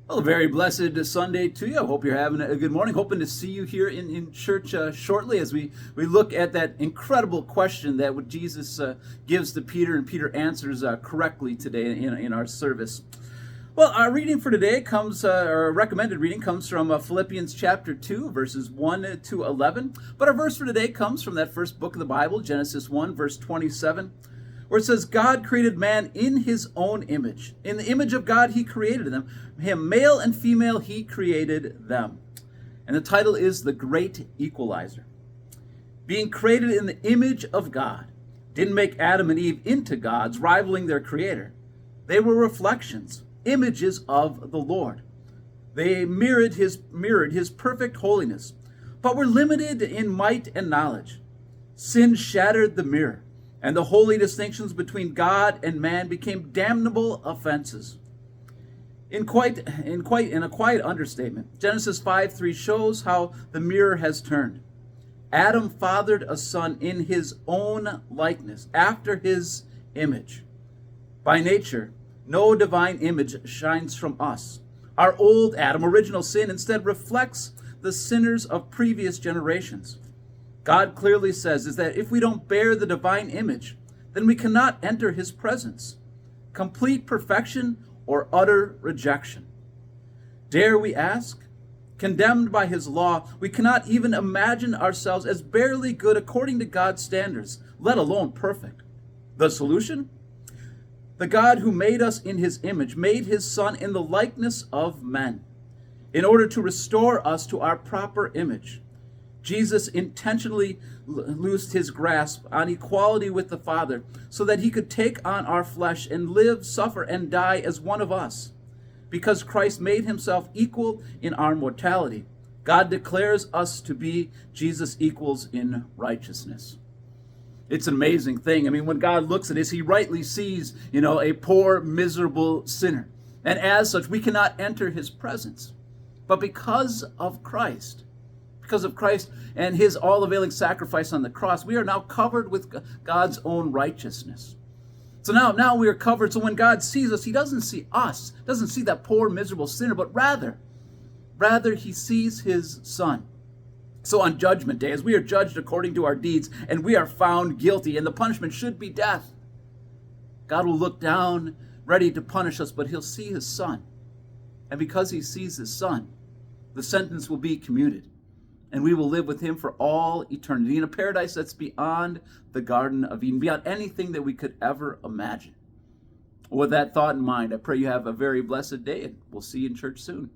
Well, a very blessed Sunday to you. I hope you're having a good morning. Hoping to see you here in church shortly as we look at that incredible question that what Jesus gives to Peter, and Peter answers correctly today in our service. Well, our reading for today comes, our recommended reading comes from Philippians chapter 2, verses 1 to 11. But our verse for today comes from that first book of the Bible, Genesis 1, verse 27. Where it says, God created man in his own image. In the image of God, he created them. Him, male and female, he created them. And the title is The Great Equalizer. Being created in the image of God didn't make Adam and Eve into gods, rivaling their creator. They were reflections, images of the Lord. They mirrored his perfect holiness, but were limited in might and knowledge. Sin shattered the mirror, and the holy distinctions between God and man became damnable offenses. In a quiet understatement, Genesis 5:3 shows how the mirror has turned. Adam fathered a son in his own likeness, after his image. By nature, no divine image shines from us. Our old Adam, original sin, instead reflects the sinners of previous generations. God clearly says is that if we don't bear the divine image, then we cannot enter his presence. Complete perfection or utter rejection. Dare we ask? Condemned by his law, we cannot even imagine ourselves as barely good according to God's standards, let alone perfect. The solution? The God who made us in his image made his son in the likeness of men, in order to restore us to our proper image. Jesus intentionally loosed his grasp on equality with the Father so that he could take on our flesh and live, suffer, and die as one of us. Because Christ made himself equal in our mortality, God declares us to be Jesus' equals in righteousness. It's an amazing thing. I mean, when God looks at us, he rightly sees, a poor, miserable sinner. And as such, we cannot enter his presence. But because of Christ and his all-availing sacrifice on the cross, we are now covered with God's own righteousness. So now we are covered. So when God sees us, he doesn't see us, doesn't see that poor, miserable sinner, but rather he sees his son. So on judgment day, as we are judged according to our deeds, and we are found guilty, and the punishment should be death, God will look down, ready to punish us, but he'll see his son. And because he sees his son, the sentence will be commuted. And we will live with him for all eternity in a paradise that's beyond the Garden of Eden, beyond anything that we could ever imagine. With that thought in mind, I pray you have a very blessed day, and we'll see you in church soon.